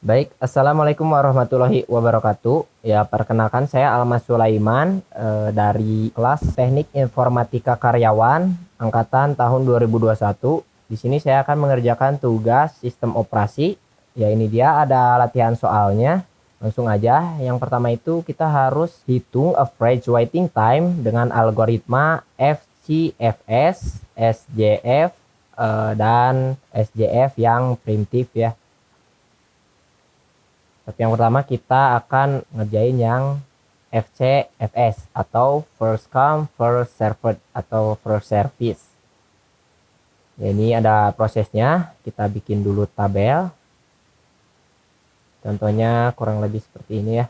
Baik, Assalamualaikum warahmatullahi wabarakatuh. Ya, perkenalkan saya Almas Sulaiman dari kelas Teknik Informatika Karyawan angkatan tahun 2021. Di sini saya akan mengerjakan tugas sistem operasi. Ya, ini dia ada latihan soalnya. Langsung aja. Yang pertama itu kita harus hitung average waiting time dengan algoritma FCFS, SJF, dan SJF yang primitif ya. Tapi yang pertama kita akan ngerjain yang FCFS atau first come first served atau first service. Ya, ini ada prosesnya. Kita bikin dulu tabel. Contohnya kurang lebih seperti ini ya.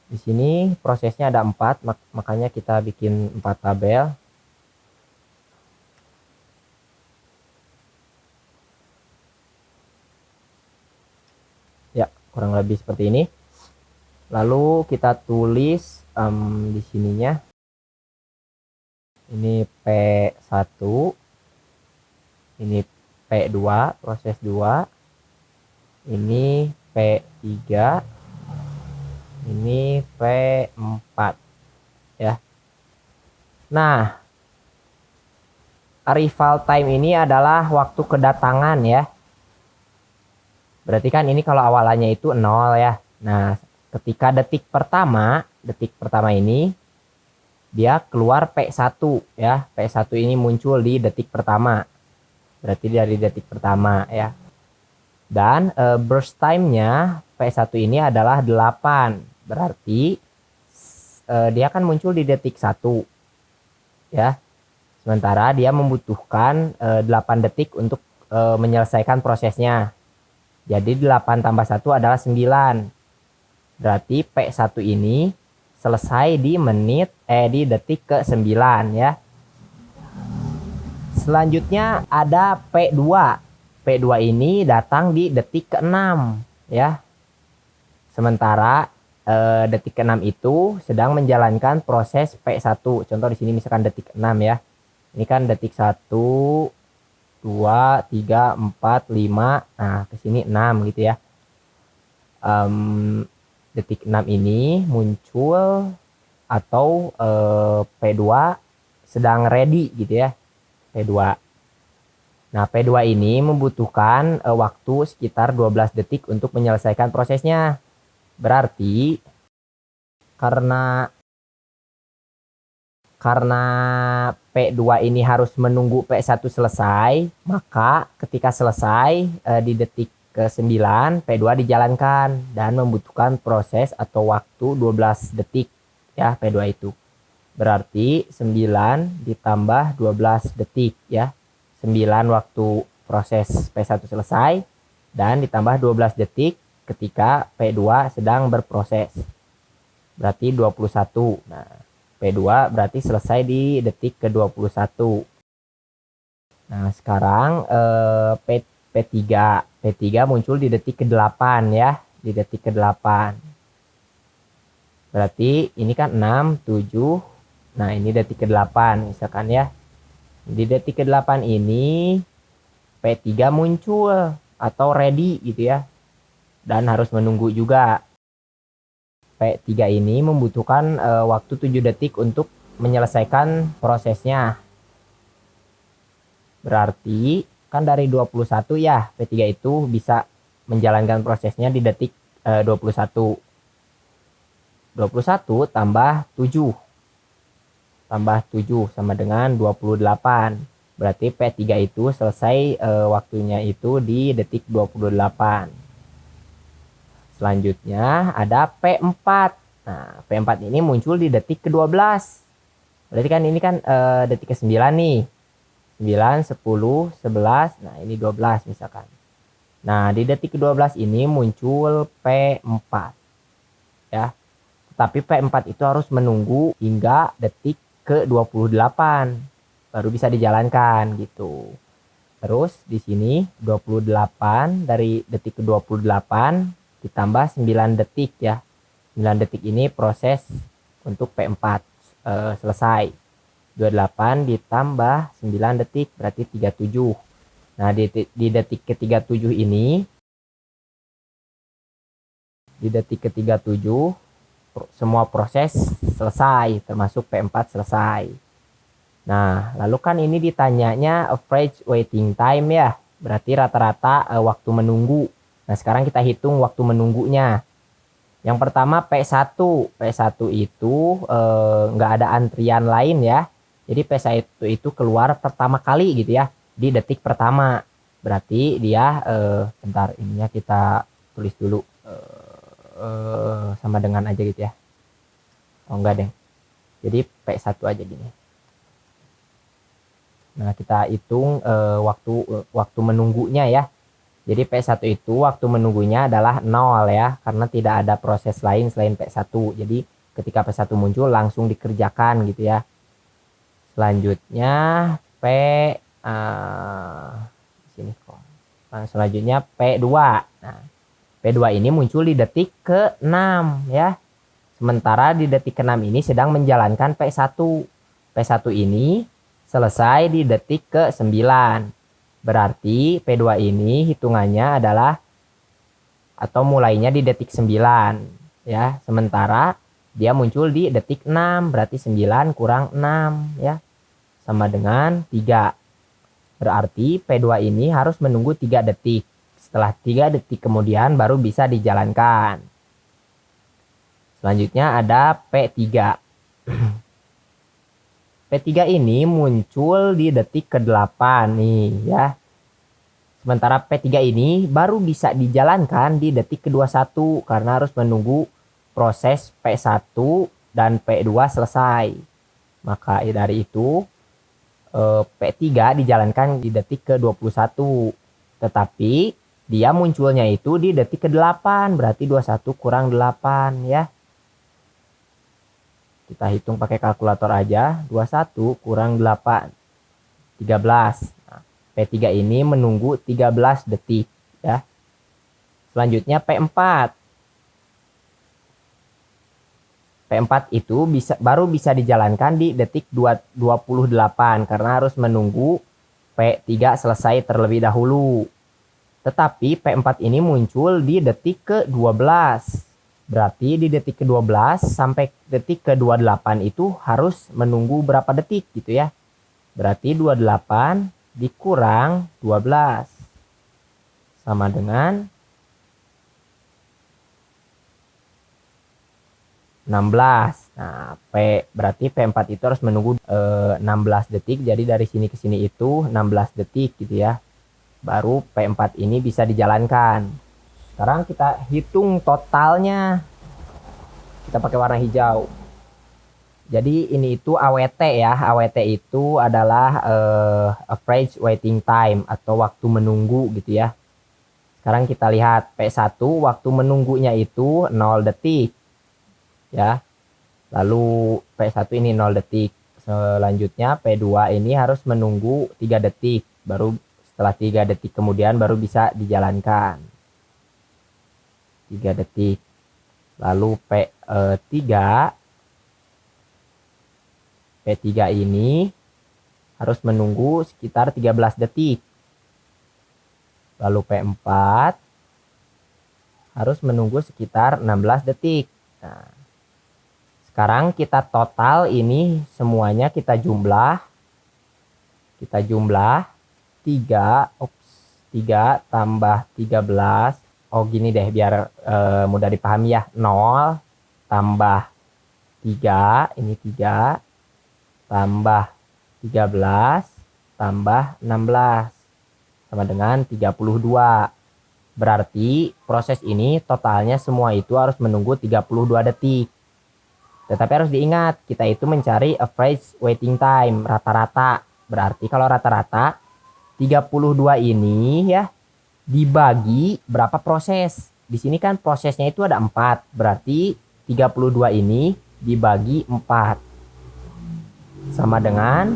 Di sini prosesnya ada 4, makanya kita bikin 4 tabel. Ya, kurang lebih seperti ini. Lalu kita tulis di sininya. Ini P1, ini P2, proses 2, ini P3, ini P4 ya. Nah, arrival time ini adalah waktu kedatangan ya. Berarti kan ini kalau awalannya itu 0 ya. Nah, ketika detik pertama ini dia keluar P1 ya. P1 ini muncul di detik pertama. Berarti dari detik pertama ya. Dan burst time-nya P1 ini adalah 8. Berarti dia akan muncul di detik 1 ya. Sementara dia membutuhkan 8 detik untuk menyelesaikan prosesnya. Jadi 8 tambah 1 adalah 9. Berarti P1 ini selesai di di detik ke-9 ya. Selanjutnya ada P2. P2 ini datang di detik ke-6 ya. Sementara detik ke-6 itu sedang menjalankan proses P1. Contoh di sini misalkan detik ke-6 ya. Ini kan detik 1, 2, 3, 4, 5. Nah, ke sini 6 gitu ya. Detik 6 ini muncul atau P2 sedang ready gitu ya. P2. Nah, P2 ini membutuhkan waktu sekitar 12 detik untuk menyelesaikan prosesnya. Berarti karena P2 ini harus menunggu P1 selesai, maka ketika selesai di detik ke-9 P2 dijalankan dan membutuhkan proses atau waktu 12 detik ya P2 itu. Berarti 9 ditambah 12 detik ya. 9 waktu proses P1 selesai dan ditambah 12 detik ketika P2 sedang berproses. Berarti 21. Nah, P2 berarti selesai di detik ke-21. Nah, sekarang P3. P3 muncul di detik ke-8 ya, di detik ke-8. Berarti ini kan 6, 7. Nah, ini detik ke-8 misalkan ya. Di detik ke-8 ini P3 muncul atau ready gitu ya. Dan harus menunggu juga. P3 ini membutuhkan waktu 7 detik untuk menyelesaikan prosesnya. Berarti kan dari 21 ya, P3 itu bisa menjalankan prosesnya di detik 21. 21 tambah 7. Tambah 7 sama dengan 28. Berarti P3 itu selesai waktunya itu di detik 28. Selanjutnya ada P4. Nah, P4 ini muncul di detik ke-12. Berarti kan ini kan detik ke-9 nih. 9, 10, 11. Nah, ini 12 misalkan. Nah, di detik ke-12 ini muncul P4. Ya. Tapi P4 itu harus menunggu hingga detik ke-28 baru bisa dijalankan gitu. Terus di sini 28 dari detik ke-28 ditambah 9 detik ya. 9 detik ini proses untuk P4 selesai. 28 ditambah 9 detik berarti 37. Nah, di detik ke-37 ini, di detik ke-37 semua proses selesai, termasuk P4 selesai. Nah, lalu kan ini ditanyanya average waiting time ya, berarti rata-rata waktu menunggu. Nah, sekarang kita hitung waktu menunggunya. Yang pertama P1. P1 itu nggak ada antrian lain ya. Jadi P1 itu keluar pertama kali gitu ya, di detik pertama. Berarti dia, bentar, ininya kita tulis dulu. Sama dengan aja gitu ya. Oh enggak deh. Jadi P1 aja gini. Nah, kita hitung waktu menunggunya ya. Jadi P1 itu waktu menunggunya adalah 0 ya, karena tidak ada proses lain selain P1. Jadi ketika P1 muncul langsung dikerjakan gitu ya. Selanjutnya sini kok. Nah, selanjutnya P2. Nah, P2 ini muncul di detik ke-6 ya. Sementara di detik ke-6 ini sedang menjalankan P1. P1 ini selesai di detik ke-9. Berarti P2 ini hitungannya adalah atau mulainya di detik 9 ya. Sementara dia muncul di detik 6, berarti 9 kurang 6 ya. Sama dengan 3. Berarti P2 ini harus menunggu 3 detik. Setelah 3 detik kemudian baru bisa dijalankan. Selanjutnya ada P3. P3 ini muncul di detik ke-8 nih ya. Sementara P3 ini baru bisa dijalankan di detik ke-21 karena harus menunggu proses P1 dan P2 selesai. Maka dari itu P3 dijalankan di detik ke-21. Tetapi dia munculnya itu di detik ke-8, berarti 21 kurang 8 ya. Kita hitung pakai kalkulator aja. 21 kurang 8. 13. Nah, P3 ini menunggu 13 detik ya. Selanjutnya P4. P4 itu baru bisa dijalankan di detik 28 karena harus menunggu P3 selesai terlebih dahulu. Tetapi P4 ini muncul di detik ke-12. Berarti di detik ke-12 sampai detik ke-28 itu harus menunggu berapa detik gitu ya. Berarti 28 dikurang 12 sama dengan 16. Nah, berarti P4 itu harus menunggu 16 detik. Jadi dari sini ke sini itu 16 detik gitu ya. Baru P4 ini bisa dijalankan. Sekarang kita hitung totalnya. Kita pakai warna hijau. Jadi ini itu AWT ya. AWT itu adalah average waiting time atau waktu menunggu gitu ya. Sekarang kita lihat P1 waktu menunggunya itu 0 detik. Ya. Lalu P1 ini 0 detik. Selanjutnya P2 ini harus menunggu 3 detik. Baru setelah 3 detik kemudian baru bisa dijalankan. 3 detik. Lalu P3 ini harus menunggu sekitar 13 detik. Lalu P4 harus menunggu sekitar 16 detik. Nah, sekarang kita total ini semuanya kita jumlah. Kita jumlah 3 tambah 13. Oh gini deh biar mudah dipahami ya. 0 tambah 3, ini 3 tambah 13 tambah 16 sama dengan 32. Berarti proses ini totalnya semua itu harus menunggu 32 detik. Tetapi harus diingat, kita itu mencari average waiting time, rata-rata. Berarti kalau rata-rata 32 ini ya dibagi berapa proses. Di sini kan prosesnya itu ada 4. Berarti 32 ini dibagi 4. Sama dengan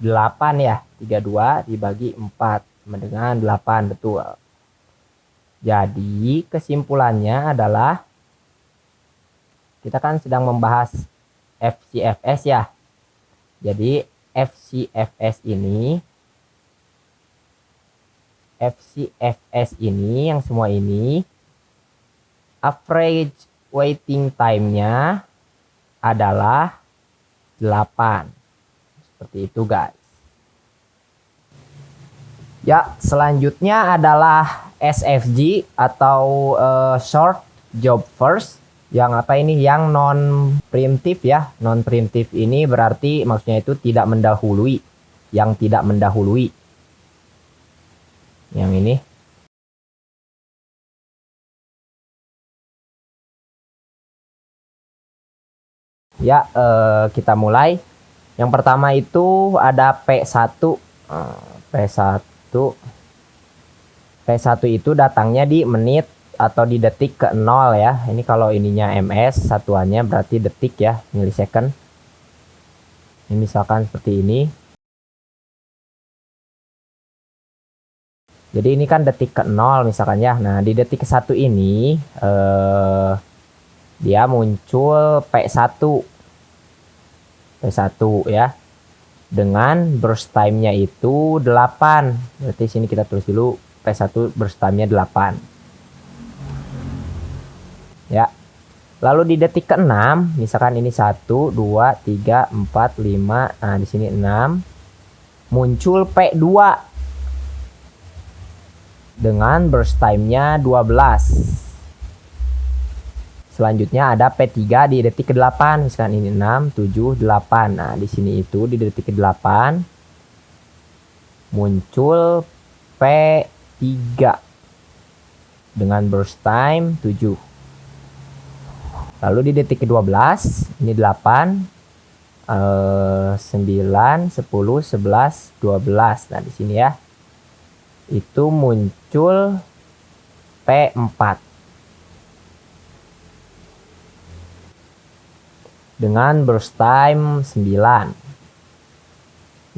8 ya. 32 dibagi 4. Sama dengan 8. Betul. Jadi kesimpulannya adalah kita kan sedang membahas FCFS ya. Jadi FCFS ini yang semua ini average waiting time-nya adalah 8. Seperti itu guys. Ya, selanjutnya adalah SFG atau short job first. Yang apa ini? Yang non preemptive ya. Non preemptive ini berarti maksudnya itu tidak mendahului. Yang tidak mendahului. Yang ini. Ya, kita mulai. Yang pertama itu ada P1. P1 itu datangnya di menit atau di detik ke 0 ya. Ini kalau ininya ms, satuannya berarti detik ya, milisecond. Ini misalkan seperti ini. Jadi ini kan detik ke 0 misalkan ya. Nah, di detik ke 1 ini dia muncul P1 ya. Dengan burst time-nya itu 8. Berarti sini kita tulis dulu P1 burst time-nya 8. Ya. Lalu di detik ke-6, misalkan ini 1, 2, 3, 4, 5. Nah, di sini 6. Muncul P2 dengan burst time-nya 12. Selanjutnya ada P3 di detik ke-8. Misalkan ini 6, 7, 8. Nah, di sini itu di detik ke-8 muncul P3 dengan burst time 7. Lalu di detik ke-12 ini 8, 9, 10, 11, 12. Nah, di sini ya. Itu muncul P4 dengan burst time 9.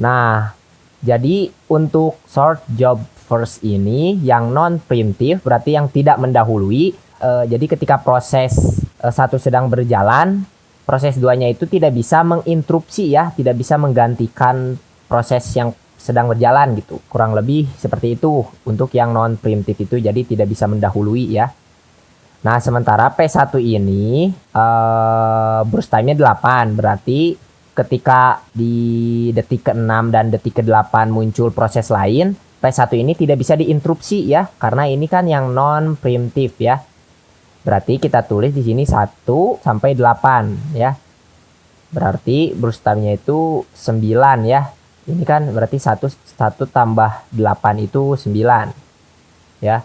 Nah, jadi untuk short job first ini yang non preemptive berarti yang tidak mendahului. Jadi ketika proses 1 sedang berjalan, proses 2-nya itu tidak bisa menginterupsi ya, tidak bisa menggantikan proses yang sedang berjalan gitu. Kurang lebih seperti itu untuk yang non preemptive itu, jadi tidak bisa mendahului ya. Nah, sementara P1 ini burst time-nya 8. Berarti ketika di detik ke-6 dan detik ke-8 muncul proses lain, P1 ini tidak bisa diinterupsi ya, karena ini kan yang non preemptive ya. Berarti kita tulis di sini 1 sampai 8 ya. Berarti burst time-nya itu 9 ya. Ini kan berarti 1 tambah 8 itu 9 ya.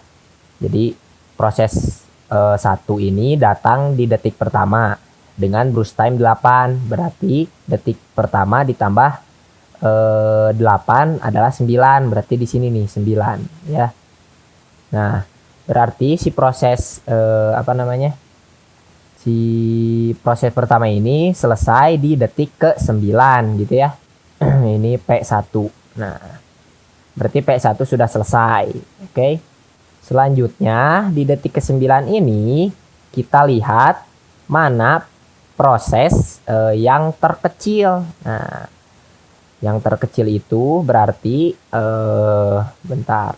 Jadi proses 1 ini datang di detik pertama dengan burst time 8. Berarti detik pertama ditambah 8 adalah 9. Berarti di sini nih 9 ya. Nah, berarti si proses si proses pertama ini selesai di detik ke-9 gitu ya. Ini P1. Nah, berarti P1 sudah selesai. Oke. Selanjutnya di detik ke-9 ini kita lihat mana proses yang terkecil. Nah, yang terkecil itu berarti bentar.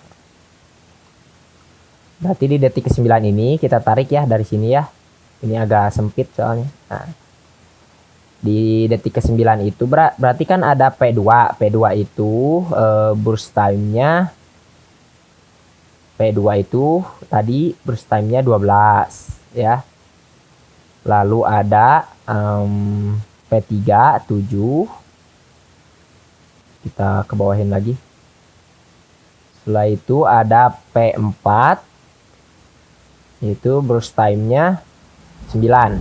Berarti di detik ke-9 ini kita tarik ya dari sini ya. Ini agak sempit soalnya. Nah, di detik ke-9 itu berarti kan ada P2. P2 itu burst time-nya P2 itu tadi burst time-nya 12 ya. Lalu ada P3 7. Kita ke bawahin lagi. Setelah itu ada P4. Itu burst time-nya 9.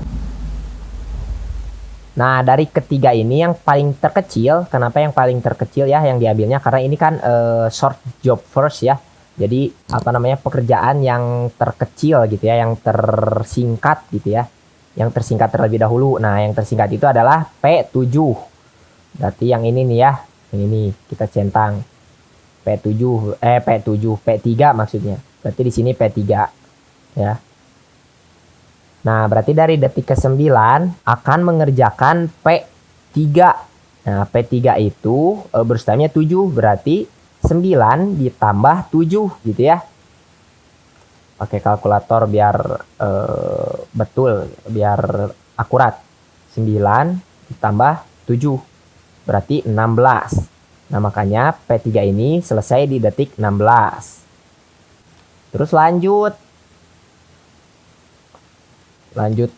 Nah, dari ketiga ini yang paling terkecil. Kenapa yang paling terkecil ya yang diambilnya? Karena ini kan short job first ya. Jadi pekerjaan yang terkecil gitu ya, yang tersingkat gitu ya. Yang tersingkat terlebih dahulu. Nah, yang tersingkat itu adalah P7. Berarti yang ini nih ya. Yang ini kita centang. P3 maksudnya. Berarti di sini P3 ya. Nah, berarti dari detik ke-9 akan mengerjakan P3 Nah, P3 itu burst time-nya 7, berarti 9 ditambah 7 gitu ya. Pakai kalkulator biar betul, biar akurat. 9 ditambah 7 berarti 16. Nah, makanya P3 ini selesai di detik 16. Terus lanjut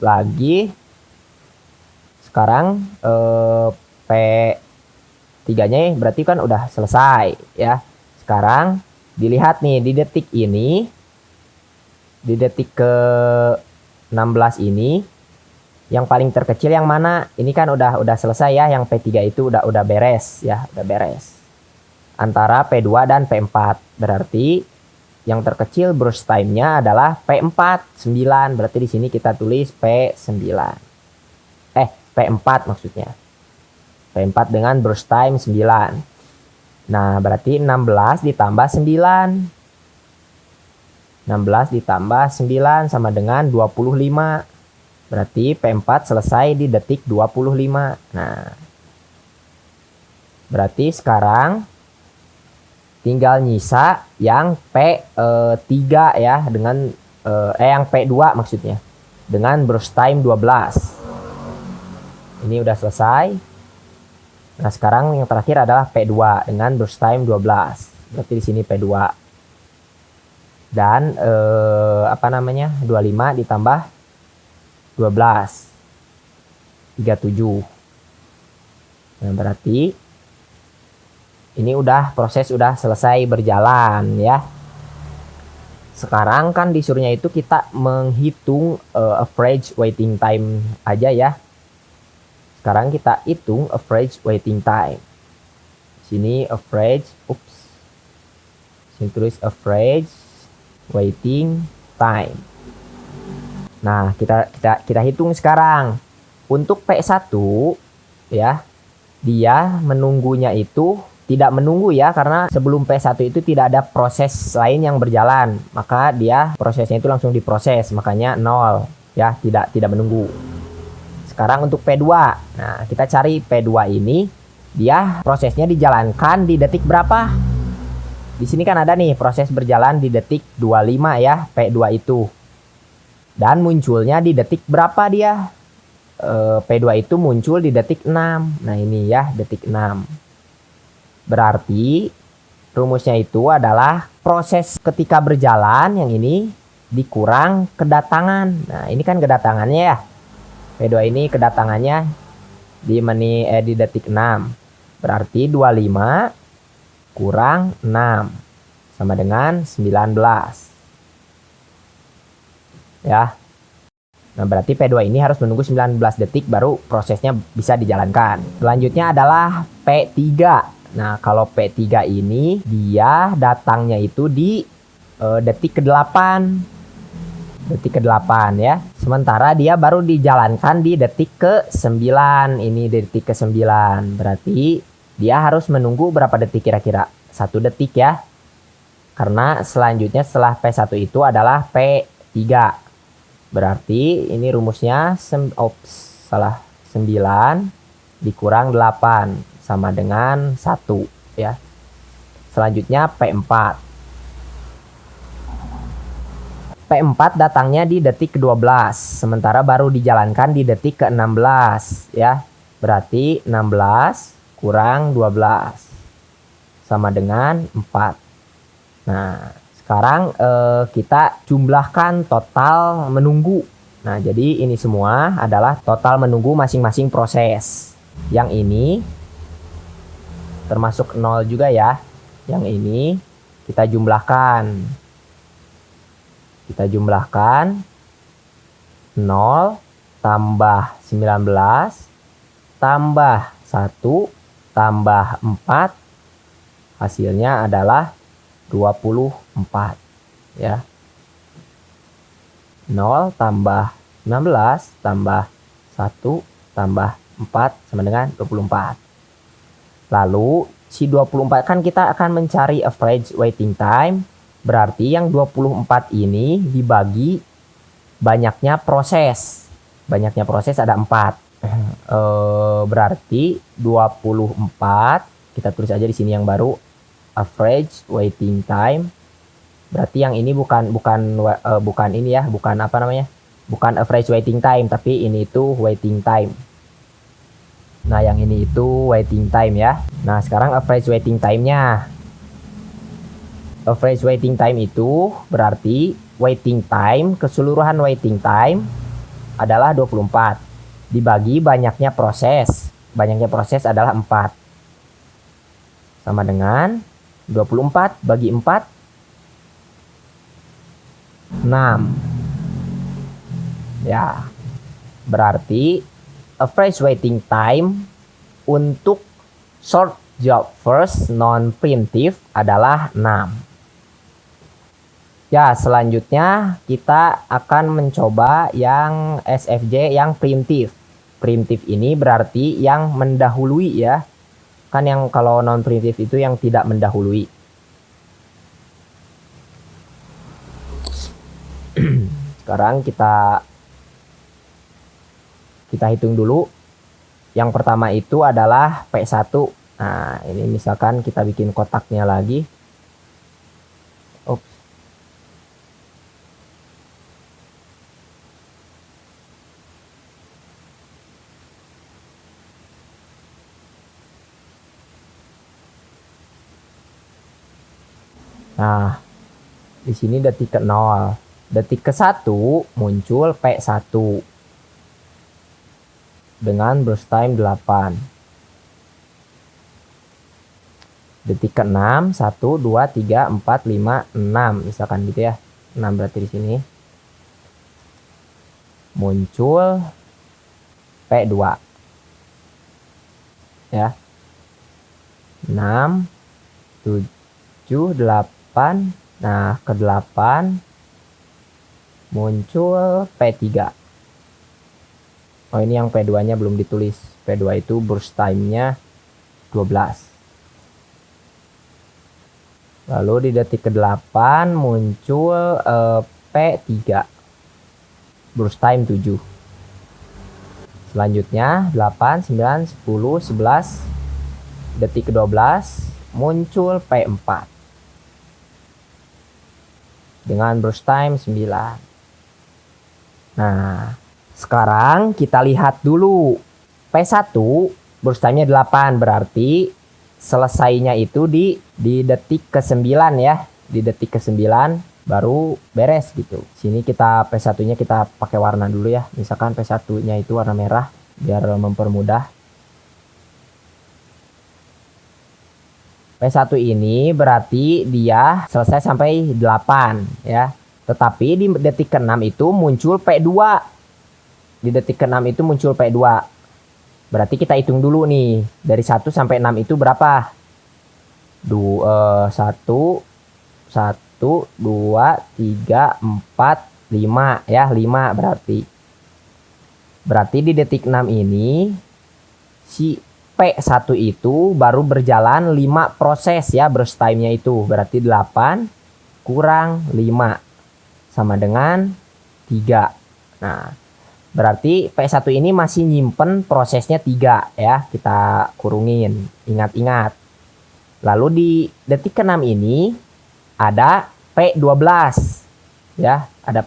lagi. Sekarang P3-nya berarti kan udah selesai ya. Sekarang dilihat nih di detik ini, di detik ke 16 ini yang paling terkecil yang mana? Ini kan udah selesai ya, yang P3 itu udah beres ya, udah beres. Antara P2 dan P4. Berarti yang terkecil burst time-nya adalah P4, 9. Berarti di sini kita tulis P9. P4 maksudnya. P4 dengan burst time 9. Nah, berarti 16 ditambah 9. 16 ditambah 9 sama dengan 25. Berarti P4 selesai di detik 25. Nah, berarti sekarang tinggal nyisa yang P3 ya, dengan yang P2 maksudnya, dengan burst time 12. Ini udah selesai. Nah, sekarang yang terakhir adalah P2 dengan burst time 12. Berarti di sini P2. Dan 25 ditambah 12. 37. Nah, berarti ini proses udah selesai berjalan ya. Sekarang kan disuruhnya itu kita menghitung average waiting time aja ya. Sekarang kita hitung average waiting time. Sini average, sini tulis average waiting time. Nah, kita hitung sekarang. Untuk P1 ya, dia menunggunya itu tidak menunggu ya, karena sebelum P1 itu tidak ada proses lain yang berjalan. Maka dia prosesnya itu langsung diproses, makanya 0 ya, tidak menunggu. Sekarang untuk P2. Nah, kita cari P2 ini, dia prosesnya dijalankan di detik berapa? Di sini kan ada nih proses berjalan di detik 25 ya, P2 itu. Dan munculnya di detik berapa dia? P2 itu muncul di detik 6. Nah, ini ya, detik 6. Berarti rumusnya itu adalah proses ketika berjalan yang ini dikurang kedatangan. Nah, ini kan kedatangannya ya. P2 ini kedatangannya di detik 6. Berarti 25 kurang 6 sama dengan 19. Ya. Nah, berarti P2 ini harus menunggu 19 detik baru prosesnya bisa dijalankan. Selanjutnya adalah P3. Nah, kalau P3 ini dia datangnya itu di detik ke-8. Detik ke-8 ya. Sementara dia baru dijalankan di detik ke-9. Ini detik ke-9. Berarti dia harus menunggu berapa detik kira-kira? 1 detik ya. Karena selanjutnya setelah P1 itu adalah P3. Berarti ini rumusnya 9 dikurang 8 sama dengan 1 ya. Selanjutnya P4. P4 datangnya di detik ke-12, sementara baru dijalankan di detik ke-16 ya. Berarti 16 kurang 12 sama dengan 4. Nah, sekarang kita jumlahkan total menunggu. Nah, jadi ini semua adalah total menunggu masing-masing proses. Yang ini termasuk 0 juga ya. Yang ini kita jumlahkan. Kita jumlahkan 0 tambah 19 tambah 1 tambah 4. Hasilnya adalah 24 ya. 0 tambah 19 tambah 1 tambah 4 sama dengan 24. Lalu si 24 kan kita akan mencari average waiting time. Berarti yang 24 ini dibagi banyaknya proses. Banyaknya proses ada 4. Berarti 24, kita tulis aja di sini yang baru, average waiting time. Berarti yang ini bukan ini ya, bukan apa namanya? Bukan average waiting time, tapi ini itu waiting time. Nah, yang ini itu waiting time ya. Nah, sekarang average waiting time-nya. Average waiting time itu berarti waiting time, keseluruhan waiting time adalah 24. Dibagi banyaknya proses. Banyaknya proses adalah 4. Sama dengan 24 bagi 4, 6. Ya, berarti average waiting time untuk short job first non-preemptive adalah 6. Ya, selanjutnya kita akan mencoba yang SFJ yang preemptive. Preemptive ini berarti yang mendahului ya. Kan yang kalau non-preemptive itu yang tidak mendahului. Sekarang kita hitung dulu. Yang pertama itu adalah P1. Nah, ini misalkan kita bikin kotaknya lagi. Ups. Nah, di sini detik ke-0. Detik ke-1 muncul P1 dengan burst time 8. Detik ke-6, 1, 2, 3, 4, 5, 6. Misalkan gitu ya. 6 berarti di sini. Muncul P2. Ya. 6, 7, 8. Nah, ke-8 muncul P3. Oh, ini yang P2-nya belum ditulis. P2 itu burst time-nya 12. Lalu di detik ke-8 muncul P3. Burst time 7. Selanjutnya 8, 9, 10, 11. Detik ke-12 muncul P4. Dengan burst time 9. Nah, sekarang kita lihat dulu. P1 burst time-nya 8, berarti selesainya itu di detik ke-9 ya. Di detik ke-9 baru beres gitu. Sini kita P1-nya kita pakai warna dulu ya. Misalkan P1-nya itu warna merah biar mempermudah. P1 ini berarti dia selesai sampai 8 ya. Tetapi di detik ke-6 itu muncul P2. Di detik ke-6 itu muncul P2. Berarti kita hitung dulu nih. Dari 1 sampai 6 itu berapa? 1, 1, 2, 3, 4, 5. Ya, 5 berarti. Berarti di detik 6 ini, si P1 itu baru berjalan 5 proses ya, burst time-nya itu. Berarti 8 kurang 5. Sama dengan 3. Nah, berarti P1 ini masih nyimpen prosesnya 3 ya. Kita kurungin. Ingat-ingat. Lalu di detik ke-6 ini ada P12. Ya, ada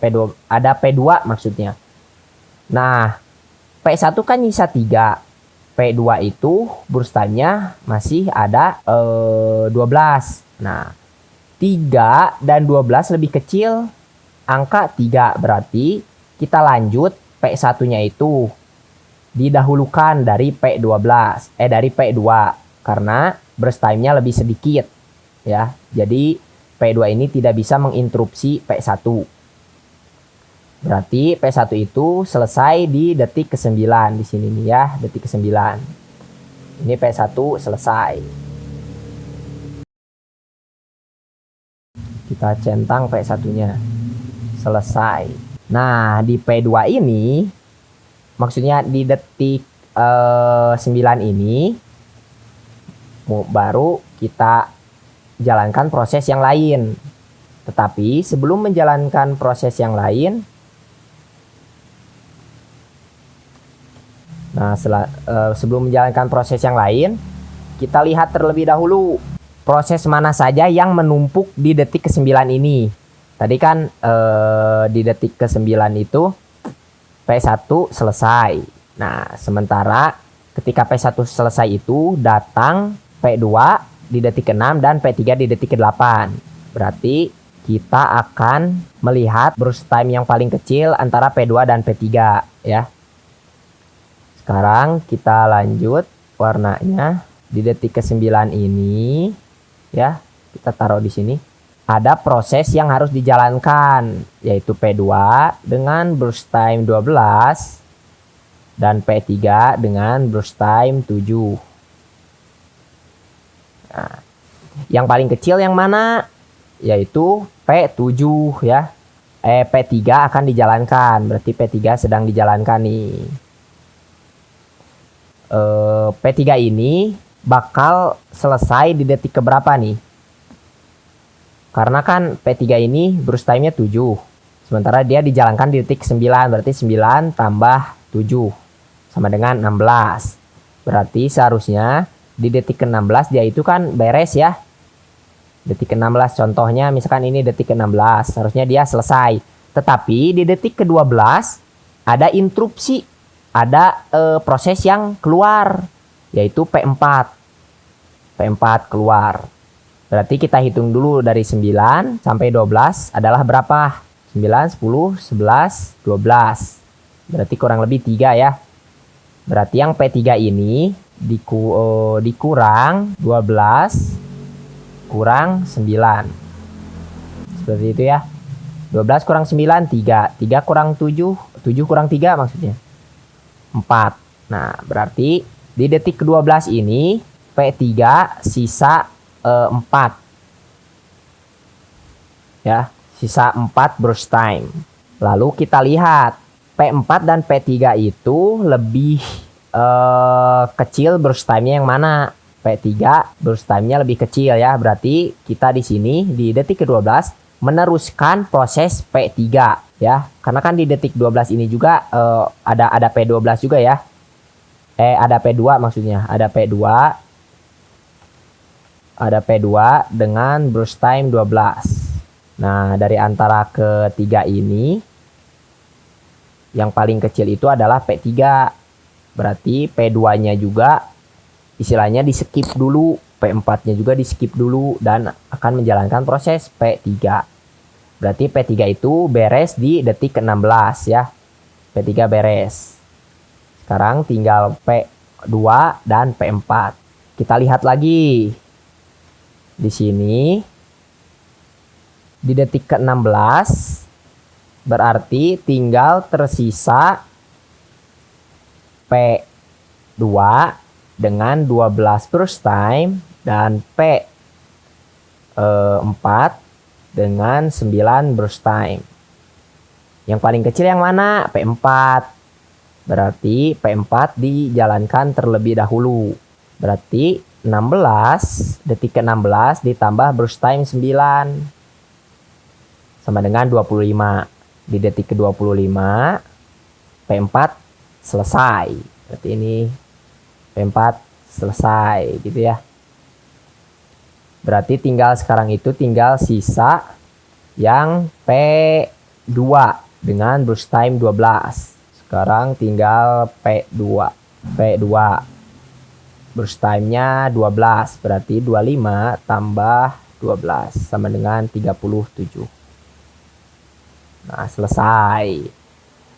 P2 maksudnya. Nah, P1 kan nyisa 3. P2 itu burst time-nya masih ada 12. Nah, 3 dan 12 lebih kecil angka 3. Berarti kita lanjut P1-nya itu didahulukan dari dari P2 karena burst time-nya lebih sedikit ya. Jadi P2 ini tidak bisa menginterupsi P1. Berarti P1 itu selesai di detik ke-9 di sini nih ya, detik ke-9. Ini P1 selesai. Kita centang P1-nya. Selesai. Nah, di P2 ini maksudnya di detik 9 ini baru kita jalankan proses yang lain. Tetapi sebelum menjalankan proses yang lain, Nah, sebelum menjalankan proses yang lain, kita lihat terlebih dahulu proses mana saja yang menumpuk di detik ke-9 ini. Tadi kan di detik ke-9 itu P1 selesai. Nah, sementara ketika P1 selesai itu datang P2 di detik ke-6 dan P3 di detik ke-8. Berarti kita akan melihat burst time yang paling kecil antara P2 dan P3 ya. Sekarang kita lanjut warnanya. Di detik ke-9 ini ya, kita taruh di sini. Ada proses yang harus dijalankan, yaitu P2 dengan burst time 12 dan P3 dengan burst time 7. Nah, yang paling kecil yang mana? Yaitu P7 ya. P3 akan dijalankan, berarti P3 sedang dijalankan nih. P3 ini bakal selesai di detik keberapa nih? Karena kan P3 ini burst time-nya 7. Sementara dia dijalankan di detik 9. Berarti 9 tambah 7 sama dengan 16. Berarti seharusnya di detik ke-16 dia itu kan beres ya. Detik ke-16 contohnya misalkan ini detik ke-16. Seharusnya dia selesai. Tetapi di detik ke-12 ada interupsi. Ada proses yang keluar, yaitu P4. P4 keluar. Berarti kita hitung dulu dari 9 sampai 12 adalah berapa? 9, 10, 11, 12. Berarti kurang lebih 3 ya. Berarti yang P3 ini dikurang 12 kurang 9. Seperti itu ya. 12 kurang 9, 3. 3 kurang 7, 7 kurang 3 maksudnya. 4. Nah, berarti di detik ke-12 ini P3 sisa 4. Ya, sisa 4 burst time. Lalu kita lihat P4 dan P3 itu lebih kecil burst time-nya yang mana? P3 burst time-nya lebih kecil ya. Berarti kita di sini di detik ke-12 meneruskan proses P3 ya. Karena kan di detik 12 ini juga ada P12 juga ya. Ada P2 maksudnya. Ada P2 dengan burst time 12. Nah, dari antara ketiga ini yang paling kecil itu adalah P3. Berarti P2-nya juga istilahnya di skip dulu. P4-nya juga di skip dulu dan akan menjalankan proses P3. Berarti P3 itu beres di detik ke-16 ya. P3 beres. Sekarang tinggal P2 dan P4. Kita lihat lagi. Di sini di detik ke-16 berarti tinggal tersisa P2 dengan 12 burst time dan P4 dengan 9 burst time. Yang paling kecil yang mana? P4. Berarti P4 dijalankan terlebih dahulu. Berarti 16, detik ke-16 ditambah burst time 9 sama dengan 25. Di detik ke-25 P4 selesai. Berarti ini P4 selesai gitu ya. Berarti sekarang itu tinggal sisa yang P2 dengan burst time 12. Sekarang tinggal P2 burst time-nya 12. Berarti 25 tambah 12 sama dengan 37. Nah, selesai.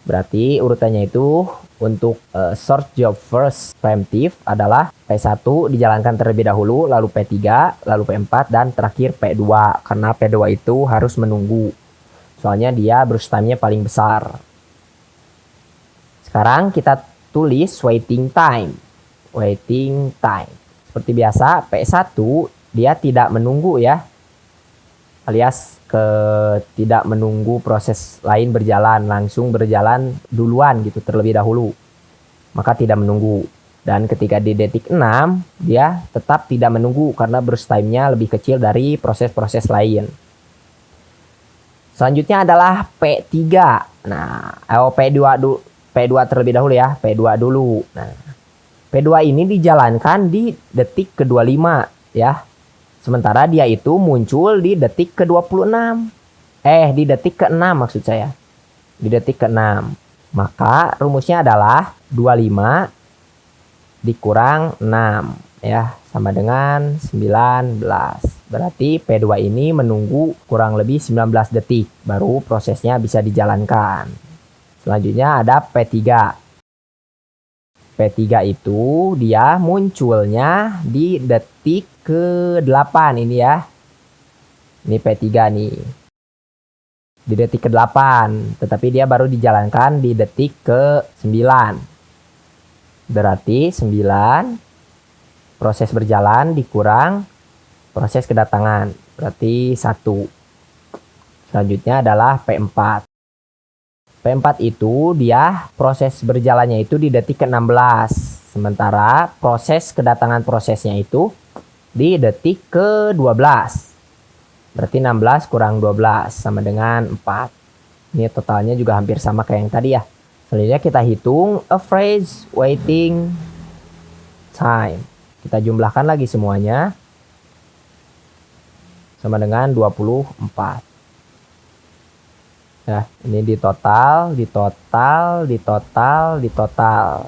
Berarti urutannya itu untuk short job first preemptive adalah P1 dijalankan terlebih dahulu, lalu P3, lalu P4, dan terakhir P2. Karena P2 itu harus menunggu. Soalnya dia burst time-nya paling besar. Sekarang kita tulis waiting time. Waiting time. Seperti biasa, P1 dia tidak menunggu ya. Alias tidak menunggu proses lain berjalan, langsung berjalan duluan gitu terlebih dahulu. Maka tidak menunggu. Dan ketika di detik 6 dia tetap tidak menunggu karena burst time-nya lebih kecil dari proses-proses lain. Selanjutnya adalah P3. Nah, P2 P2 terlebih dahulu ya, P2 dulu. Nah, P2 ini dijalankan di detik ke-25 ya. Sementara dia itu muncul di detik ke-26. Di detik ke-6 maksud saya. Di detik ke-6. Maka rumusnya adalah 25 dikurang 6 ya, sama dengan 19. Berarti P2 ini menunggu kurang lebih 19 detik baru prosesnya bisa dijalankan. Selanjutnya ada P3. P3 itu dia munculnya di detik ke-8 ini ya. Ini P3 nih. Di detik ke-8, tetapi dia baru dijalankan di detik ke-9. Berarti 9 proses berjalan dikurang proses kedatangan. Berarti 1. Selanjutnya adalah P4. P4 itu dia proses berjalannya itu di detik ke-16. Sementara proses kedatangan prosesnya itu di detik ke-12. Berarti 16 kurang 12 sama dengan 4. Ini totalnya juga hampir sama kayak yang tadi ya. Selanjutnya kita hitung average waiting time. Kita jumlahkan lagi semuanya. Sama dengan 24. Ya, ini ditotal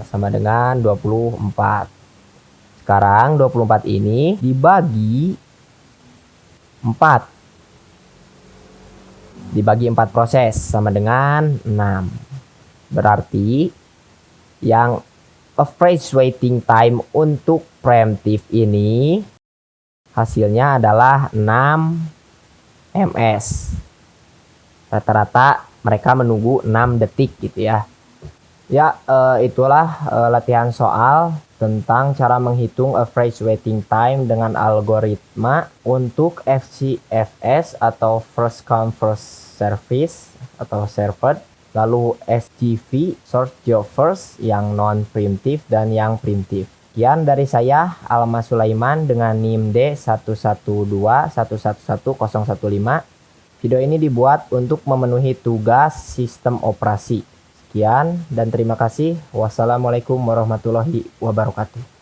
sama dengan 24. Sekarang 24 ini dibagi 4. Dibagi 4 proses sama dengan 6. Berarti yang average waiting time untuk preemptive ini hasilnya adalah 6 ms. Rata-rata mereka menunggu 6 detik gitu ya. Ya, itulah latihan soal tentang cara menghitung average waiting time dengan algoritma untuk FCFS atau first come first service atau served. Lalu SJV, short job first, yang non preemptive dan yang preemptive. Sekian dari saya, Alma Sulaiman dengan NIM D1121111015. Video ini dibuat untuk memenuhi tugas sistem operasi. Sekian dan terima kasih. Wassalamualaikum warahmatullahi wabarakatuh.